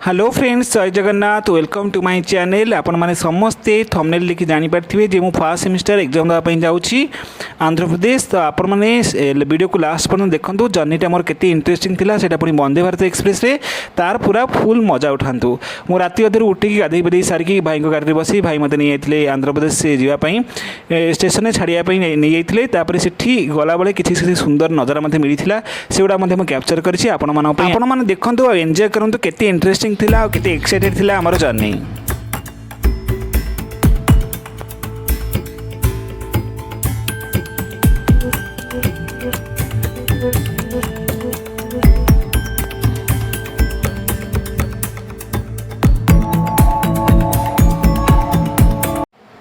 Hello friends, जय Jagannath. Welcome to my channel. आपण मैंने समस्ते थंबनेल देखि जानी पार्थिबे जे मु फर्स्ट सेमिस्टर एग्जाम देवा पई जाउची आंध्र प्रदेश। तो आपण मैंने वीडियो को लास्ट पर्यंत देखंतु। जर्नीटा मोर केते इंटरेस्टिंग थिला, सेटा पुनी वंदे भारत एक्सप्रेस रे तार पूरा फुल मजा उठांतु। मु राति अधर उठिकी गाधई बधई सारिकी भाई को गाड़ी बसी भाई मते नहीं आइथिले आंध्र प्रदेश से जीवा पई स्टेशन छाड़िया पई नहीं आइथिले। तापर सेठी गला बेले किछि सुंदर नजारा मते मिलिथिला, सेउडा मते मु कैप्चर करछि आपण मानन पई। आपण माने देखंतु आ एन्जॉय करंतु केते इंटरेस्टिंग थिला, केते एक्साइटेड थिला हमर जर्नी।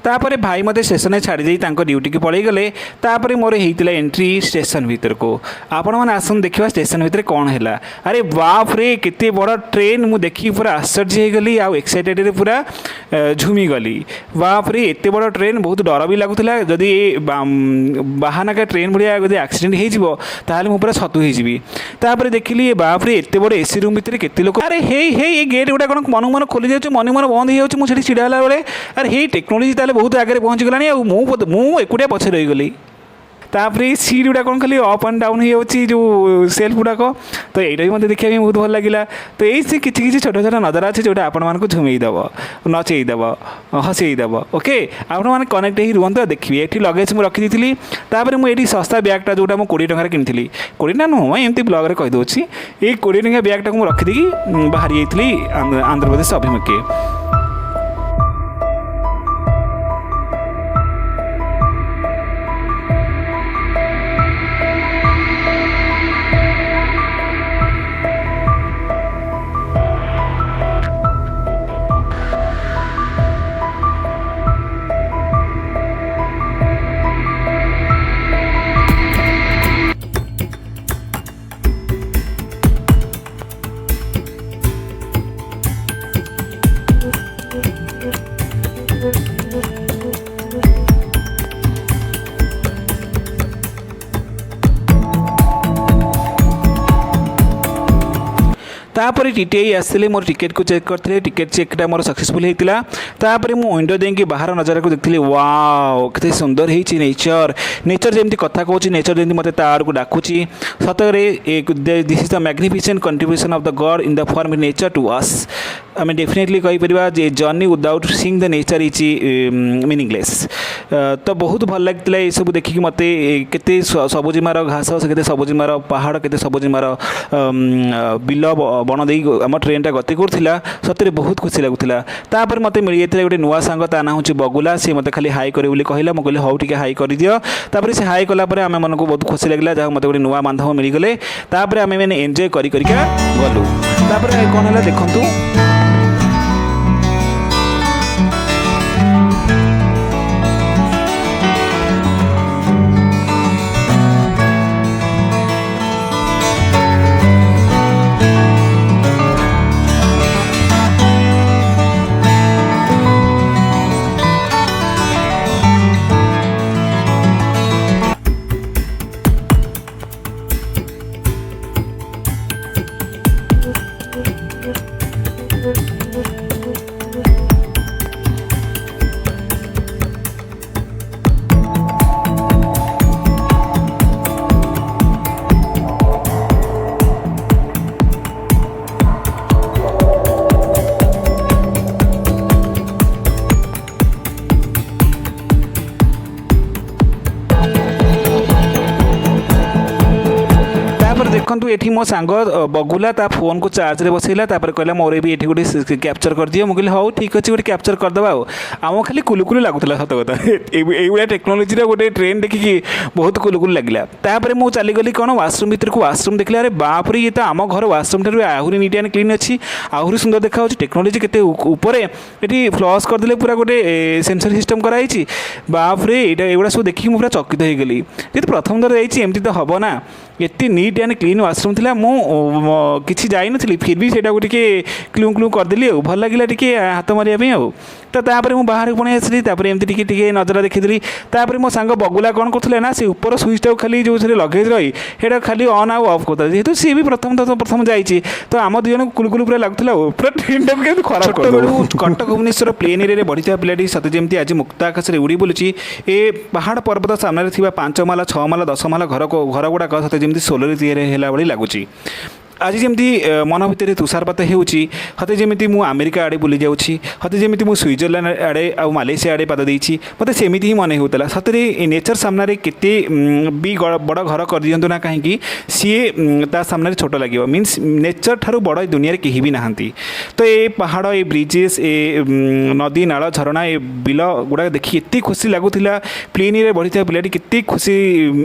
तापर भाई मते स्टेशन छाड़ी दी ड्यूटी की पलि गले। तापर मोर होता एंट्री स्टेशन भीतर को। आपण मैंने आसन देखा स्टेशन भीतर कौन है। अरे बाप रे, केते बड़ ट्रेन। मु देखी पूरा आश्चर्य हो गली, आउ एक्साइटेड पूरा झूमी गली। बाप रे, एते बड़ ट्रेन। बहुत डर भी लगुला, जदि बाहानाका ट्रेन भाया जब एक्सीडेंट हो मु पूरा सतु होजी। तापर देखिली बाप रे, एते बड़ एसी रूम भीतर केते लोग। अरे हे हे, ये गेट गुड़ा कौन मन मन खोली जाऊँ, मन मन बंद हो जाऊँ। मुझे छिड़ा बेले अरे हे टेक्नोलोजी बहुत आगे पहुँची गलानी। मु एकुटिया पछे रहीगली। तापर सीट गुड़ा कौन खाली अप एंड डाउन हो जो सेल्फ गुड़ाक। तो यही मतलब देखा बहुत भल लगे। तो ये किसी छोट छोट नजर अच्छे जोटा आपण झुमेदेव, नचेदेव, हसईदेव। ओके, आपण मैंने कनेक्ट ही रुहतु। देखिए ये लगेज मुझे रखी। तापर मुझे सस्ता ब्यागटा जोटा मुझे 20 टंकार किनी, 20 ना नुह एमती ब्लग्रे कहीदे। ये 20 टंका ब्यागटा मुझे रखिदी बाहरी जाइली आंध्र प्रदेश अभिमुखे। तापर टीटीआई आसते मोर टिकेट को चेक करते। टिकेट चेकटा मोर सक्सेसफुल होता। तापर मु विंडो देखिए बाहर नजारा को देखी। वाओ, केते सुंदर होती नेचर। नेचर जमी कथा कहूँ, नेचर जमी मत आड़ को डाकुची। सतरे this is the magnificent contribution of the god in the form nature to us. आम डेफिनेटली कहीपर जे journey without seeing the nature is meaningless. तो बहुत भल लगता ये सब देखिक मत। केते सबुजिमार घास, केते सबुजिमार पहाड़, केते सबुजिमार बिल बण दे आम ट्रेनटा गति करूला। सतरे बहुत खुशी लगुला। तापर मत मिल जाता गोटे नुआ सांग, ता ना हूँ बगुला। सी मत खाली हाई करे बोली कहला। मुझे हौ टे हाई कर दियो। तापर से हाई कलापर आम मन को बहुत खुशी लगे, जहाँ मत गोटे नुआ बांधव मिलगले। तापर आम मैंने एंजॉय करिका गलु। तापर कौन है देखु। देखु ये मो सांग बगुला ता फोन को चार्ज रे बसैला। तापर कहला मोर भी ये गोटे कैप्चर कर दियो। मुझे हाँ ठीक अच्छे गोटे कैप्चर करदे। आम खाली कुलुकुलु लगुला सत कथा। ये टेक्नोलोजी गोटे ट्रेन देखिकी बहुत कुलुकुलु लगे। तापर मुझे चलीगली कौन वाशरूम भीतर को। वाशरूम देखला अरे बाप रे, ये तो आम घर वाशरूम ठार आहरी नीट एंड क्लीन अच्छी, आहरी सुंदर देखा। टेक्नोलोजी केते ऊपर ये फ्लश करदे पूरा गोटे सेंसर सिस्टम कराई। बाप रे, एगुड़ा सब देखिए मुझे पूरा चकित हो गली। प्रथम थर जाइए एमती तो हम ना। एत नीट एंड क्लीन वाशरूम था मुझे जाइनी फिर भी सेटा टे क्लू क्लू करदेली भल लगे टे हाथ मारे तो तापर मुझे बाहर पुणी आसली एमती टे नजर देखी तापर मो सांग बगुला कौन करते ना से ऊपर स्विचटा खाली जो लगे रही है खाली ऑन आउ ऑफ करता जेहतु सी भी प्रथम जाइए तो आम दुई जन कुलकुल पूरा लगुला पूरा ट्रेन टाइम के खराब कटक भुवनेश्वर प्लेन एरिया बढ़ी पिलाटी सत जमी आज मुक्त आकाश में उड़ी बुलूची ए पहाड़ पर्वत सामने 5 माला 6 माला 10 माला घर गुड़ाक सत जमी सोलर या भाई लगुच आज जमी मन भितर तुषारपात होते जमी मुझे अमेरिका आड़े बुली जाऊँगी हते जमी मुझे स्विट्जरलैंड आड़े आ मालेसिया आड़े पाद देती मत सेमती ही मन होता सतरे नेचर सामने केते भी बड़ घर कर दिंतु ना कहीं सी ता सामने छोट लगे मीन्स नेचर ठारू बड़ दुनिया कहीं भी नहांती तो ये पहाड़ ये ब्रिजेस ए नदी नाल झरणा ए बिल गुड़ा देखी एत खुशी लगुला प्लेन एरिया बढ़ी पिलाटी केते खुशी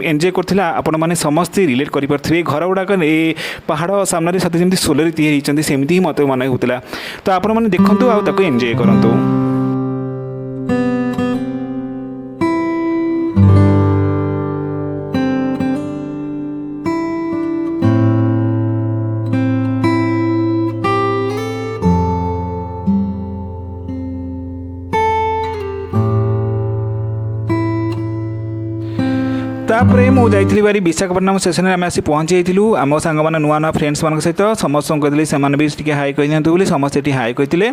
एंजॉय करथिला आपण माने समस्ते रिलेट करि परथिबे घर गुड़ाक ए पहाड़ सामने सत जमी सोलर तैयारी सेमती ही मत मन होता तो आपण मैंने देखु आउ एंजॉय करूँ। तापर मुझे जाइली बारी विशाखापट्टनम स्टेशन में आम आसी पहुँची जाइलु आम सांग मैंने नुआ नुआ फ्रेंड्स मान सहित समस्त कहते से भी हाई कही दिखाँ बोली समस्ते ये हाई कहते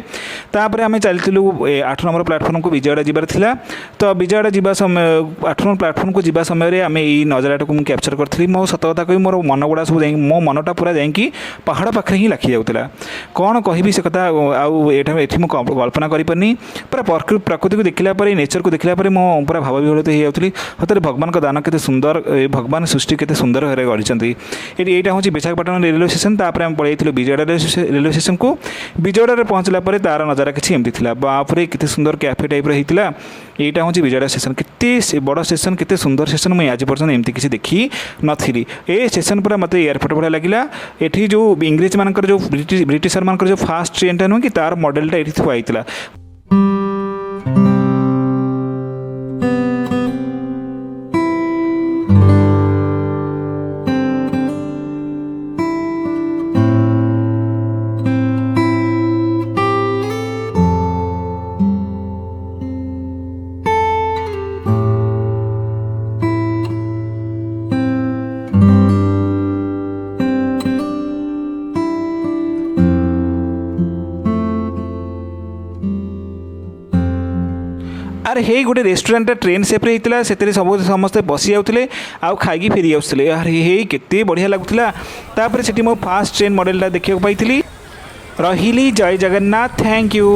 तापर आम चलू 8 नंबर प्लाटफर्म को विजयवाड़ा जीवार था तो विजयवाड़ा जीवा समय 8 नंबर प्लाटफर्म को जीवा समय आम यही नजारा को कैप्चर करी मो सत कथा कही मोर मन गुड़ा सब मो मनटा पूरा जाकि पहाड़ पाखे ही लाखी जाऊला कौन कहि से कथा आउे कल्पना करें पूरा प्रकृति को देखला नेचर को देखला मो पूरा भाव विहलित हो जाती सतरे भगवान का दान के सुंदर भगवान सृष्टि केते सुंदर भाव गढ़ी यहाँ हूँ विशाखापट्टनम रेलवे स्टेशन तापर आम पलैलु विजयवाड़ा रेलवे स्टेशन को विजयवाड़ा पहुँचला तार नजारा किसी एमती था बापरे केते सुंदर कैफे टाइप रहीला यहाँ हूँ विजयवाड़ा स्टेशन केते बड़ स्टेशन केते सुंदर स्टेशन मुझे आज पर्यटन एमती किसी देखी नी ए स्टेशन पूरा मत एयरपोर्ट भाया लगे ये जो इंग्रेज मान जो ब्रिटिशर मान जो फास्ट ट्रेनटा नुह कि तार मॉडलटा ये थुआई अरे हे गोटे रेस्टोरेंट ट्रेन सेप्रे होता से सब समस्ते बसी जाते आउ खाई फेरी आसते अरे हे केते बढ़िया लगुला तापर से मो फास्ट ट्रेन मॉडलटा देखा पाई रही जय जगन्नाथ थैंक यू।